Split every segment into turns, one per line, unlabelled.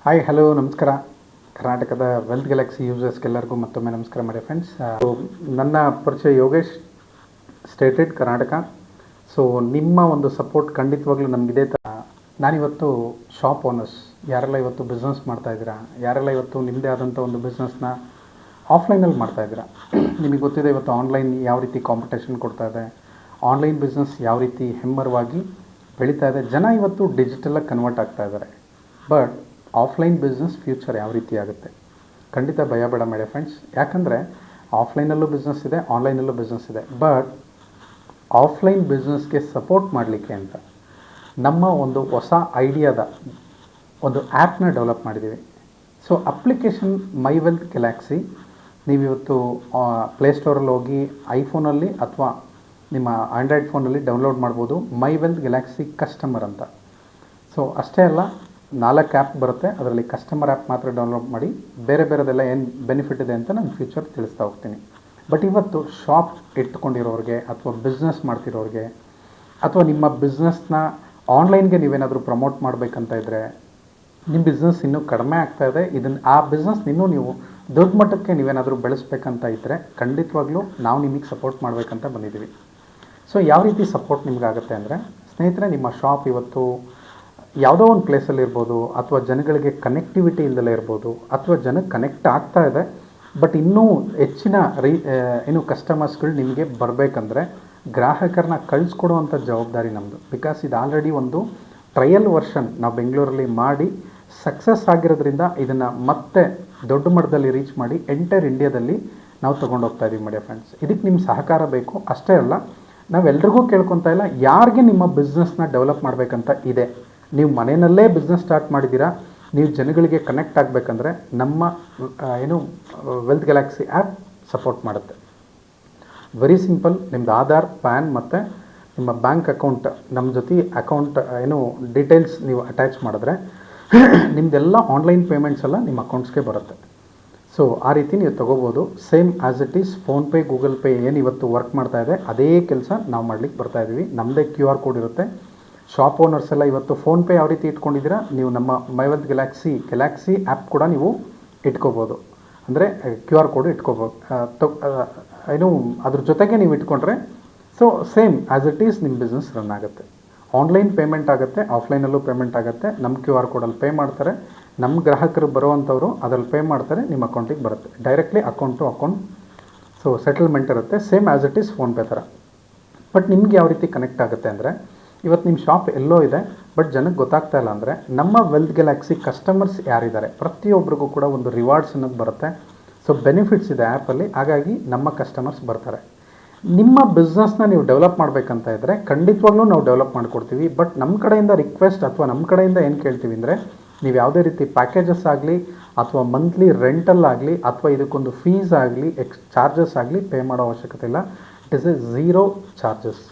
Hi hello ನಮಸ್ಕಾರ. ಕರ್ನಾಟಕದ wealth Galaxy ಯೂಸರ್ಸ್ಗೆಲ್ಲರಿಗೂ ಮತ್ತೊಮ್ಮೆ ನಮಸ್ಕಾರ ಮಾಡಿ ಫ್ರೆಂಡ್ಸ್. ನನ್ನ ಪರಿಚಯ ಯೋಗೇಶ್, ಸ್ಟೇಟೆಡ್ ಕರ್ನಾಟಕ. ಸೊ ನಿಮ್ಮ ಒಂದು ಸಪೋರ್ಟ್ ಖಂಡಿತವಾಗ್ಲೂ ನಮಗಿದೆ. ನಾನಿವತ್ತು ಶಾಪ್ ಓನರ್ಸ್ ಯಾರೆಲ್ಲ ಇವತ್ತು ಬಿಸ್ನೆಸ್ ಮಾಡ್ತಾಯಿದ್ದೀರಾ, ಯಾರೆಲ್ಲ ಇವತ್ತು ನಿಮ್ಮದೇ ಆದಂಥ ಒಂದು ಬಿಸ್ನೆಸ್ನ ಆಫ್ಲೈನಲ್ಲಿ ಮಾಡ್ತಾಯಿದ್ದೀರಾ, ನಿಮಗೆ ಗೊತ್ತಿದೆ ಇವತ್ತು ಆನ್ಲೈನ್ ಯಾವ ರೀತಿ ಕಾಂಪಿಟೇಷನ್ ಕೊಡ್ತಾ ಇದೆ, ಆನ್ಲೈನ್ ಬಿಸ್ನೆಸ್ ಯಾವ ರೀತಿ ಹೆಮ್ಮರವಾಗಿ ಬೆಳೀತಾ ಇದೆ, ಜನ ಇವತ್ತು ಡಿಜಿಟಲಾಗಿ ಕನ್ವರ್ಟ್ ಆಗ್ತಾ ಇದ್ದಾರೆ. ಬಟ್ ಆಫ್ಲೈನ್ ಬಿಸ್ನೆಸ್ ಫ್ಯೂಚರ್ ಯಾವ ರೀತಿ ಆಗುತ್ತೆ, ಖಂಡಿತ ಭಯ ಬೇಡ ಮಾಡಿ ಫ್ರೆಂಡ್ಸ್. ಯಾಕಂದರೆ ಆಫ್ಲೈನಲ್ಲೂ ಬಿಸ್ನೆಸ್ ಇದೆ, ಆನ್ಲೈನಲ್ಲೂ ಬಿಸ್ನೆಸ್ ಇದೆ. ಬಟ್ ಆಫ್ಲೈನ್ ಬಿಸ್ನೆಸ್ಗೆ ಸಪೋರ್ಟ್ ಮಾಡಲಿಕ್ಕೆ ಅಂತ ನಮ್ಮ ಒಂದು ಹೊಸ ಐಡಿಯಾದ ಒಂದು ಆ್ಯಪ್ನ ಡೆವಲಪ್ ಮಾಡಿದ್ದೀವಿ. ಸೊ ಅಪ್ಲಿಕೇಶನ್ ಮೈ ವೆಲ್ತ್ ಗ್ಯಾಲಕ್ಸಿ ನೀವಿವತ್ತು ಪ್ಲೇಸ್ಟೋರಲ್ಲಿ ಹೋಗಿ ಐಫೋನಲ್ಲಿ ಅಥವಾ ನಿಮ್ಮ ಆಂಡ್ರಾಯ್ಡ್ ಫೋನಲ್ಲಿ ಡೌನ್ಲೋಡ್ ಮಾಡ್ಬೋದು, ಮೈ ವೆಲ್ತ್ ಗ್ಯಾಲಕ್ಸಿ ಕಸ್ಟಮರ್ ಅಂತ. ಸೊ ಅಷ್ಟೇ ಅಲ್ಲ, 4 ಆ್ಯಪ್ ಬರುತ್ತೆ, ಅದರಲ್ಲಿ ಕಸ್ಟಮರ್ ಆ್ಯಪ್ ಮಾತ್ರ ಡೌನ್ಲೋಡ್ ಮಾಡಿ, ಬೇರೆದೆಲ್ಲ ಏನು ಬೆನಿಫಿಟ್ ಇದೆ ಅಂತ ನಾನು ಫ್ಯೂಚರ್ ತಿಳಿಸ್ತಾ ಹೋಗ್ತೀನಿ. ಬಟ್ ಇವತ್ತು ಶಾಪ್ ಇಟ್ಕೊಂಡಿರೋರಿಗೆ ಅಥವಾ ಬಿಸ್ನೆಸ್ ಮಾಡ್ತಿರೋರಿಗೆ ಅಥವಾ ನಿಮ್ಮ ಬಿಸ್ನೆಸ್ನ ಆನ್ಲೈನ್ಗೆ ನೀವೇನಾದರೂ ಪ್ರಮೋಟ್ ಮಾಡಬೇಕಂತ ಇದ್ದರೆ, ನಿಮ್ಮ ಬಿಸ್ನೆಸ್ ಇನ್ನೂ ಕಡಿಮೆ ಆಗ್ತಾಯಿದೆ, ಆ ಬಿಸ್ನೆಸ್ ಇನ್ನೂ ನೀವು ದೊಡ್ಡ ಮಟ್ಟಕ್ಕೆ ನೀವೇನಾದರೂ ಬೆಳೆಸ್ಬೇಕಂತ ಇದ್ದರೆ ಖಂಡಿತವಾಗ್ಲೂ ನಾವು ನಿಮಗೆ ಸಪೋರ್ಟ್ ಮಾಡಬೇಕಂತ ಬಂದಿದ್ದೀವಿ. ಸೊ ಯಾವ ರೀತಿ ಸಪೋರ್ಟ್ ನಿಮಗಾಗುತ್ತೆ ಅಂದರೆ, ಸ್ನೇಹಿತರೆ, ನಿಮ್ಮ ಶಾಪ್ ಇವತ್ತು ಯಾವುದೋ ಒಂದು ಪ್ಲೇಸಲ್ಲಿ ಇರ್ಬೋದು, ಅಥವಾ ಜನಗಳಿಗೆ ಕನೆಕ್ಟಿವಿಟಿ ಇಲ್ಲದಲೇ ಇರ್ಬೋದು, ಅಥವಾ ಜನಕ್ಕೆ ಕನೆಕ್ಟ್ ಆಗ್ತಾ ಇದೆ ಬಟ್ ಇನ್ನೂ ಹೆಚ್ಚಿನ ಏನು ಕಸ್ಟಮರ್ಸ್ಗಳು ನಿಮಗೆ ಬರಬೇಕಂದ್ರೆ ಗ್ರಾಹಕರನ್ನ ಕಳಿಸ್ಕೊಡುವಂಥ ಜವಾಬ್ದಾರಿ ನಮ್ಮದು. ಬಿಕಾಸ್ ಇದು ಆಲ್ರೆಡಿ ಒಂದು ಟ್ರಯಲ್ ವರ್ಷನ್ ನಾವು ಬೆಂಗಳೂರಲ್ಲಿ ಮಾಡಿ ಸಕ್ಸಸ್ ಆಗಿರೋದ್ರಿಂದ ಇದನ್ನು ಮತ್ತೆ ದೊಡ್ಡ ಮಟ್ಟದಲ್ಲಿ ರೀಚ್ ಮಾಡಿ ಎಂಟೈರ್ ಇಂಡಿಯಾದಲ್ಲಿ ನಾವು ತೊಗೊಂಡೋಗ್ತಾ ಇದ್ದೀವಿ ಮೀಡಿಯಾ ಫ್ರೆಂಡ್ಸ್. ಇದಕ್ಕೆ ನಿಮ್ಮ ಸಹಕಾರ ಬೇಕು. ಅಷ್ಟೇ ಅಲ್ಲ, ನಾವೆಲ್ರಿಗೂ ಕೇಳ್ಕೊತಾ ಇಲ್ಲ, ಯಾರಿಗೆ ನಿಮ್ಮ ಬಿಸ್ನೆಸ್ನ ಡೆವಲಪ್ ಮಾಡಬೇಕಂತ ಇದೆ, ನೀವು ಮನೆಯಲ್ಲೇ ಬಿಸ್ನೆಸ್ ಸ್ಟಾರ್ಟ್ ಮಾಡಿದ್ದೀರಾ, ನೀವು ಜನಗಳಿಗೆ ಕನೆಕ್ಟ್ ಆಗಬೇಕಂದ್ರೆ ನಮ್ಮ ಏನು ವೆಲ್ತ್ ಗ್ಯಾಲಕ್ಸಿ ಆ್ಯಪ್ ಸಪೋರ್ಟ್ ಮಾಡುತ್ತೆ. Very simple. ನಿಮ್ಮದು ಆಧಾರ್, ಪ್ಯಾನ್ ಮತ್ತು ನಿಮ್ಮ ಬ್ಯಾಂಕ್ ಅಕೌಂಟ್ ನಮ್ಮ ಜೊತೆ ಅಕೌಂಟ್ ಏನು ಡೀಟೇಲ್ಸ್ ನೀವು ಅಟ್ಯಾಚ್ ಮಾಡಿದ್ರೆ ನಿಮ್ಮದೆಲ್ಲ ಆನ್ಲೈನ್ ಪೇಮೆಂಟ್ಸ್ ಎಲ್ಲ ನಿಮ್ಮ ಅಕೌಂಟ್ಸ್ಗೆ ಬರುತ್ತೆ. ಸೊ ಆ ರೀತಿ ನೀವು ತೊಗೋಬೋದು. Same as it is PhonePe, Google pay ಏನು ಇವತ್ತು ವರ್ಕ್ ಮಾಡ್ತಾ ಇದೆ ಅದೇ ಕೆಲಸ ನಾವು ಮಾಡಲಿಕ್ಕೆ ಬರ್ತಾಯಿದ್ದೀವಿ. ನಮ್ಮದೇ QR ಕೋಡ್ ಇರುತ್ತೆ. ಶಾಪ್ ಓನರ್ಸ್ ಎಲ್ಲ ಇವತ್ತು ಫೋನ್ಪೇ ಯಾವ ರೀತಿ ಇಟ್ಕೊಂಡಿದ್ದೀರಾ, ನೀವು ನಮ್ಮ ಮೈ ವೆಲ್ತ್ ಗ್ಯಾಲಕ್ಸಿ ಆ್ಯಪ್ ಕೂಡ ನೀವು ಇಟ್ಕೋಬೋದು. ಅಂದರೆ QR ಕೋಡ್ ಇಟ್ಕೋಬೋದು. ಏನು ಅದ್ರ ಜೊತೆಗೆ ನೀವು ಇಟ್ಕೊಂಡ್ರೆ so same as it is ನಿಮ್ಮ ಬಿಸ್ನೆಸ್ ರನ್ ಆಗುತ್ತೆ. ಆನ್ಲೈನ್ ಪೇಮೆಂಟ್ ಆಗುತ್ತೆ, ಆಫ್ಲೈನಲ್ಲೂ ಪೇಮೆಂಟ್ ಆಗುತ್ತೆ. ನಮ್ಮ QR ಕೋಡಲ್ಲಿ ಪೇ ಮಾಡ್ತಾರೆ, ನಮ್ಮ ಗ್ರಾಹಕರು ಬರುವಂಥವ್ರು ಅದರಲ್ಲಿ ಪೇ ಮಾಡ್ತಾರೆ, ನಿಮ್ಮ ಅಕೌಂಟಿಗೆ ಬರುತ್ತೆ directly account to account. So settlement ಇರುತ್ತೆ, same as it is PhonePe ಥರ. ಬಟ್ ನಿಮ್ಗೆ ಯಾವ ರೀತಿ ಕನೆಕ್ಟ್ ಆಗುತ್ತೆ ಅಂದರೆ, ಇವತ್ತು ನಿಮ್ಮ ಶಾಪ್ ಎಲ್ಲೋ ಇದೆ ಬಟ್ ಜನಕ್ಕೆ ಗೊತ್ತಾಗ್ತಾ ಇಲ್ಲ ಅಂದರೆ, ನಮ್ಮ ವೆಲ್ತ್ ಗ್ಯಾಲಕ್ಸಿ ಕಸ್ಟಮರ್ಸ್ ಯಾರಿದ್ದಾರೆ ಪ್ರತಿಯೊಬ್ಬರಿಗೂ ಕೂಡ ಒಂದು ರಿವಾರ್ಡ್ಸ್ ಅನ್ನೋದು ಬರುತ್ತೆ. ಸೊ ಬೆನಿಫಿಟ್ಸ್ ಇದೆ ಆ್ಯಪಲ್ಲಿ, ಹಾಗಾಗಿ ನಮ್ಮ ಕಸ್ಟಮರ್ಸ್ ಬರ್ತಾರೆ. ನಿಮ್ಮ ಬಿಸ್ನೆಸ್ನ ನೀವು ಡೆವಲಪ್ ಮಾಡಬೇಕಂತ ಇದ್ದರೆ ಖಂಡಿತವಾಗ್ಲೂ ನಾವು ಡೆವಲಪ್ ಮಾಡಿಕೊಡ್ತೀವಿ. ಬಟ್ ನಮ್ಮ ಕಡೆಯಿಂದ ರಿಕ್ವೆಸ್ಟ್ ಅಥವಾ ನಮ್ಮ ಕಡೆಯಿಂದ ಏನು ಕೇಳ್ತೀವಿ ಅಂದರೆ, ನೀವು ಯಾವುದೇ ರೀತಿ ಪ್ಯಾಕೇಜಸ್ ಆಗಲಿ ಅಥವಾ ಮಂತ್ಲಿ ರೆಂಟಲ್ ಆಗಲಿ ಅಥವಾ ಇದಕ್ಕೊಂದು ಫೀಸ್ ಆಗಲಿ ಚಾರ್ಜಸ್ ಆಗಲಿ ಪೇ ಮಾಡೋ ಅವಶ್ಯಕತೆ ಇಲ್ಲ. ಇಟ್ ಇಸ್ ಎ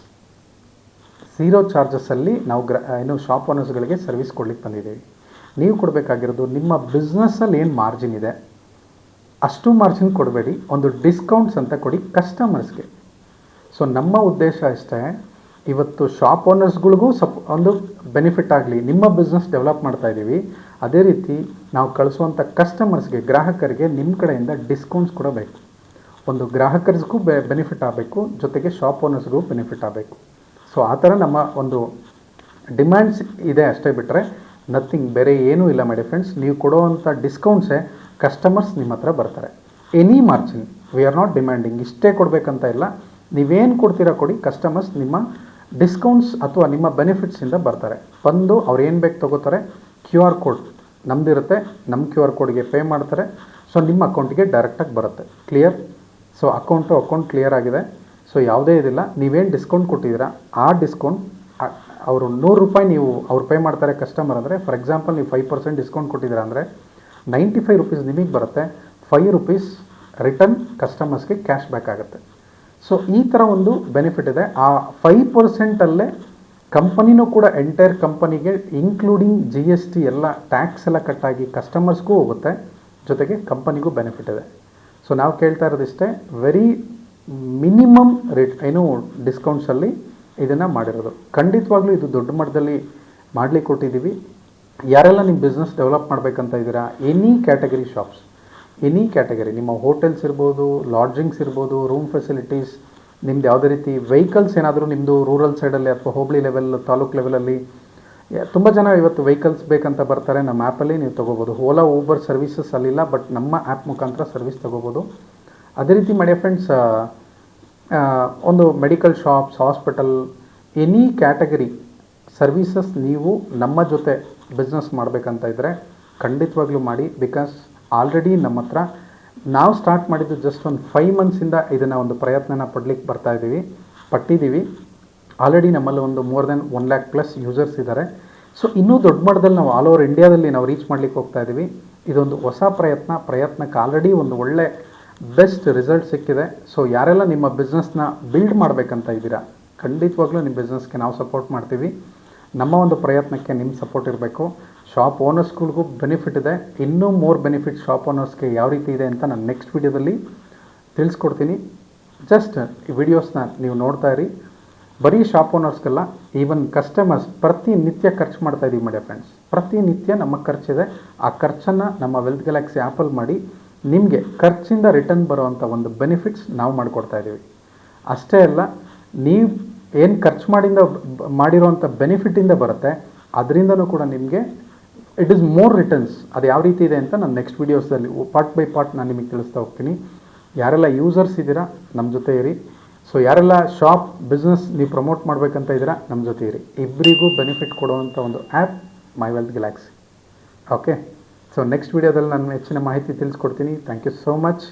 ಝೀರೋ ಚಾರ್ಜಸ್ಸಲ್ಲಿ ನಾವು ಏನು ಶಾಪ್ ಓನರ್ಸ್ಗಳಿಗೆ ಸರ್ವಿಸ್ ಕೊಡ್ಲಿಕ್ಕೆ ಬಂದಿದ್ದೀವಿ. ನೀವು ಕೊಡಬೇಕಾಗಿರೋದು, ನಿಮ್ಮ ಬಿಸ್ನೆಸ್ಸಲ್ಲಿ ಏನು ಮಾರ್ಜಿನ್ ಇದೆ ಅಷ್ಟು ಮಾರ್ಜಿನ್ ಕೊಡಬೇಡಿ, ಒಂದು ಡಿಸ್ಕೌಂಟ್ಸ್ ಅಂತ ಕೊಡಿ ಕಸ್ಟಮರ್ಸ್ಗೆ. ಸೊ ನಮ್ಮ ಉದ್ದೇಶ ಅಷ್ಟೇ, ಇವತ್ತು ಶಾಪ್ ಓನರ್ಸ್ಗಳಿಗೂ ಒಂದು ಬೆನಿಫಿಟ್ ಆಗಲಿ, ನಿಮ್ಮ ಬಿಸ್ನೆಸ್ ಡೆವಲಪ್ ಮಾಡ್ತಾ ಇದ್ದೀವಿ, ಅದೇ ರೀತಿ ನಾವು ಕಳಿಸುವಂಥ ಕಸ್ಟಮರ್ಸ್ಗೆ, ಗ್ರಾಹಕರಿಗೆ ನಿಮ್ಮ ಕಡೆಯಿಂದ ಡಿಸ್ಕೌಂಟ್ಸ್ ಕೊಡಬೇಕು. ಒಂದು ಗ್ರಾಹಕರಿಗೂ ಬೆನಿಫಿಟ್ ಆಗಬೇಕು, ಜೊತೆಗೆ ಶಾಪ್ ಓನರ್ಸ್ಗೂ ಬೆನಿಫಿಟ್ ಆಗಬೇಕು. ಸೊ ಆ ಥರ ನಮ್ಮ ಒಂದು ಡಿಮ್ಯಾಂಡ್ಸ್ ಇದೆ ಅಷ್ಟೇ, ಬಿಟ್ಟರೆ ನಥಿಂಗ್ ಬೇರೆ ಏನೂ ಇಲ್ಲ ಮಾಡಿ ಫ್ರೆಂಡ್ಸ್. ನೀವು ಕೊಡುವಂಥ ಡಿಸ್ಕೌಂಟ್ಸೇ ಕಸ್ಟಮರ್ಸ್ ನಿಮ್ಮ ಹತ್ರ ಬರ್ತಾರೆ. Any margin we are not demanding, ಇಷ್ಟೇ ಕೊಡಬೇಕಂತ ಇಲ್ಲ, ನೀವೇನು ಕೊಡ್ತೀರಾ ಕೊಡಿ, ಕಸ್ಟಮರ್ಸ್ ನಿಮ್ಮ ಡಿಸ್ಕೌಂಟ್ಸ್ ಅಥವಾ ನಿಮ್ಮ ಬೆನಿಫಿಟ್ಸಿಂದ ಬರ್ತಾರೆ. ಬಂದು ಅವ್ರು ಏನು ಬೇಕು ತೊಗೋತಾರೆ, QR ಕೋಡ್ ನಮ್ಮದಿರುತ್ತೆ, ನಮ್ಮ QR ಕೋಡ್ಗೆ ಪೇ ಮಾಡ್ತಾರೆ. ಸೊ ನಿಮ್ಮ ಅಕೌಂಟಿಗೆ ಡೈರೆಕ್ಟಾಗಿ ಬರುತ್ತೆ. Clear? So account to account clear ಆಗಿದೆ. ಸೊ ಯಾವುದೇ ಇದಿಲ್ಲ. ನೀವೇನು ಡಿಸ್ಕೌಂಟ್ ಕೊಟ್ಟಿದ್ದೀರಾ ಆ ಡಿಸ್ಕೌಂಟ್ ಅವರು ₹100 ನೀವು ಅವ್ರು ಪೇ ಮಾಡ್ತಾರೆ ಕಸ್ಟಮರ್ ಅಂದರೆ, ಫಾರ್ ಎಕ್ಸಾಂಪಲ್ ನೀವು 5% ಡಿಸ್ಕೌಂಟ್ ಕೊಟ್ಟಿದ್ದೀರಾ ಅಂದರೆ ₹95 ನಿಮಗೆ ಬರುತ್ತೆ, ₹5 ರಿಟರ್ನ್ ಕಸ್ಟಮರ್ಸ್ಗೆ ಕ್ಯಾಶ್ ಬ್ಯಾಕ್ ಆಗುತ್ತೆ. ಸೊ ಈ ಥರ ಒಂದು ಬೆನಿಫಿಟ್ ಇದೆ. ಆ 5%ಅಲ್ಲೇ ಕಂಪನಿನೂ ಕೂಡ ಎಂಟೈರ್ ಕಂಪನಿಗೆ ಇನ್ಕ್ಲೂಡಿಂಗ್ GST ಎಲ್ಲ ಟ್ಯಾಕ್ಸ್ ಎಲ್ಲ ಕಟ್ಟಾಗಿ ಕಸ್ಟಮರ್ಸ್ಗೂ ಹೋಗುತ್ತೆ, ಜೊತೆಗೆ ಕಂಪನಿಗೂ ಬೆನಿಫಿಟ್ ಇದೆ. ಸೊ ನಾವು ಕೇಳ್ತಾ ಇರೋದಿಷ್ಟೇ, ವೆರಿ ಮಿನಿಮಮ್ ರೇಟ್ ಏನು ಡಿಸ್ಕೌಂಟ್ಸಲ್ಲಿ ಇದನ್ನು ಮಾಡಿರೋದು. ಖಂಡಿತವಾಗ್ಲೂ ಇದು ದೊಡ್ಡ ಮಟ್ಟದಲ್ಲಿ ಮಾಡಲಿಕ್ಕೆ ಕೊಟ್ಟಿದ್ದೀವಿ. ಯಾರೆಲ್ಲ ನಿಮ್ಮ ಬಿಸ್ನೆಸ್ ಡೆವಲಪ್ ಮಾಡಬೇಕಂತ ಇದ್ದೀರಾ, any category shops, any category, ನಿಮ್ಮ ಹೋಟೆಲ್ಸ್ ಇರ್ಬೋದು, ಲಾಡ್ಜಿಂಗ್ಸ್ ಇರ್ಬೋದು, ರೂಮ್ ಫೆಸಿಲಿಟೀಸ್, ನಿಮ್ದು ಯಾವುದೇ ರೀತಿ ವೆಹಿಕಲ್ಸ್ ಏನಾದರೂ ನಿಮ್ಮದು ರೂರಲ್ ಸೈಡಲ್ಲಿ ಅಥವಾ ಹೋಬಳಿ ಲೆವೆಲ್, ತಾಲೂಕು ಲೆವೆಲಲ್ಲಿ ತುಂಬ ಜನ ಇವತ್ತು ವೆಹಿಕಲ್ಸ್ ಬೇಕಂತ ಬರ್ತಾರೆ. ನಮ್ಮ ಆ್ಯಪಲ್ಲಿ ನೀವು ತೊಗೋಬೋದು. ಓಲಾ ಊಬರ್ ಸರ್ವಿಸಸ್ ಅಲ್ಲಿಲ್ಲ, ಬಟ್ ನಮ್ಮ ಆ್ಯಪ್ ಮುಖಾಂತರ ಸರ್ವಿಸ್ ತೊಗೋಬೋದು. ಅದೇ ರೀತಿ ಮಾಡಿ ಫ್ರೆಂಡ್ಸ್, ಒಂದು medical shops, hospital, any category services ನೀವು ನಮ್ಮ ಜೊತೆ ಬಿಸ್ನೆಸ್ ಮಾಡಬೇಕಂತ ಇದ್ದರೆ ಖಂಡಿತವಾಗ್ಲೂ ಮಾಡಿ. ಬಿಕಾಸ್ ಆಲ್ರೆಡಿ ನಮ್ಮ ಹತ್ರ ನಾವು ಸ್ಟಾರ್ಟ್ ಮಾಡಿದ್ದು ಜಸ್ಟ್ ಒಂದು 5 ಮಂತ್ಸಿಂದ ಇದನ್ನು ಒಂದು ಪ್ರಯತ್ನನ ಪಟ್ಟಿದ್ದೀವಿ. ಆಲ್ರೆಡಿ ನಮ್ಮಲ್ಲಿ ಒಂದು more than 1 lakh plus users ಇದ್ದಾರೆ. ಸೊ ಇನ್ನೂ ದೊಡ್ಡ ಮಟ್ಟದಲ್ಲಿ ನಾವು ಆಲ್ ಓವರ್ ಇಂಡಿಯಾದಲ್ಲಿ ನಾವು ರೀಚ್ ಮಾಡಲಿಕ್ಕೆ ಹೋಗ್ತಾ ಇದ್ದೀವಿ. ಇದೊಂದು ಹೊಸ ಪ್ರಯತ್ನಕ್ಕೆ ಆಲ್ರೆಡಿ ಒಂದು ಒಳ್ಳೆ ಬೆಸ್ಟ್ ರಿಸಲ್ಟ್ ಸಿಕ್ಕಿದೆ. ಸೊ ಯಾರೆಲ್ಲ ನಿಮ್ಮ ಬಿಸ್ನೆಸ್ನ ಬಿಲ್ಡ್ ಮಾಡಬೇಕಂತ ಇದ್ದೀರಾ, ಖಂಡಿತವಾಗ್ಲೂ ನಿಮ್ಮ ಬಿಸ್ನೆಸ್ಗೆ ನಾವು ಸಪೋರ್ಟ್ ಮಾಡ್ತೀವಿ. ನಮ್ಮ ಒಂದು ಪ್ರಯತ್ನಕ್ಕೆ ನಿಮ್ಮ ಸಪೋರ್ಟ್ ಇರಬೇಕು. ಶಾಪ್ ಓನರ್ಸ್ಗಳಿಗೂ ಬೆನಿಫಿಟ್ ಇದೆ. ಇನ್ನೂ ಮೋರ್ ಬೆನಿಫಿಟ್ ಶಾಪ್ ಓನರ್ಸ್ಗೆ ಯಾವ ರೀತಿ ಇದೆ ಅಂತ ನಾನು ನೆಕ್ಸ್ಟ್ ವೀಡಿಯೋದಲ್ಲಿ ತಿಳಿಸ್ಕೊಡ್ತೀನಿ. ಜಸ್ಟ್ ಈ ವಿಡಿಯೋಸ್ನ ನೀವು ನೋಡ್ತಾ ಇರಿ. ಬರೀ ಶಾಪ್ ಓನರ್ಸ್ಗೆಲ್ಲ, ಈವನ್ ಕಸ್ಟಮರ್ಸ್ ಪ್ರತಿನಿತ್ಯ ಖರ್ಚು ಮಾಡ್ತಾ ಇದ್ದೀವಿ ಮಾಡಿ ಫ್ರೆಂಡ್ಸ್. ಪ್ರತಿನಿತ್ಯ ನಮ್ಮ ಖರ್ಚಿದೆ. ಆ ಖರ್ಚನ್ನು ನಮ್ಮ ವೆಲ್ತ್ ಗ್ಯಾಲಕ್ಸಿ ಆ್ಯಪಲ್ಲಿ ಮಾಡಿ ನಿಮಗೆ ಖರ್ಚಿಂದ ರಿಟರ್ನ್ ಬರೋವಂಥ ಒಂದು ಬೆನಿಫಿಟ್ಸ್ ನಾವು ಮಾಡಿಕೊಡ್ತಾ ಇದ್ದೀವಿ. ಅಷ್ಟೇ ಅಲ್ಲ, ನೀವು ಏನು ಖರ್ಚು ಮಾಡಿರೋವಂಥ ಬೆನಿಫಿಟ್ಟಿಂದ ಬರುತ್ತೆ, ಅದರಿಂದನೂ ಕೂಡ ನಿಮಗೆ ಇಟ್ ಈಸ್ ಮೋರ್ ರಿಟರ್ನ್ಸ್. ಅದು ಯಾವ ರೀತಿ ಇದೆ ಅಂತ ನಾನು ನೆಕ್ಸ್ಟ್ ವೀಡಿಯೋಸಲ್ಲಿ ಪಾರ್ಟ್ ಬೈ ಪಾರ್ಟ್ ನಾನು ನಿಮಗೆ ತಿಳಿಸ್ತಾ ಹೋಗ್ತೀನಿ. ಯಾರೆಲ್ಲ ಯೂಸರ್ಸ್ ಇದ್ದೀರಾ ನಮ್ಮ ಜೊತೆ ಇರಿ. ಸೊ ಯಾರೆಲ್ಲ ಶಾಪ್ ಬಿಸ್ನೆಸ್ ನೀವು ಪ್ರಮೋಟ್ ಮಾಡಬೇಕಂತ ಇದ್ದೀರಾ ನಮ್ಮ ಜೊತೆ ಇರಿ. ಇಬ್ಬರಿಗೂ ಬೆನಿಫಿಟ್ ಕೊಡುವಂಥ ಒಂದು app My Wealth Galaxy. Okay, so next ವೀಡಿಯೋದಲ್ಲಿ ನಾನು ಹೆಚ್ಚಿನ ಮಾಹಿತಿ ತಿಳಿಸ್ಕೊಡ್ತೀನಿ. Thank you so much.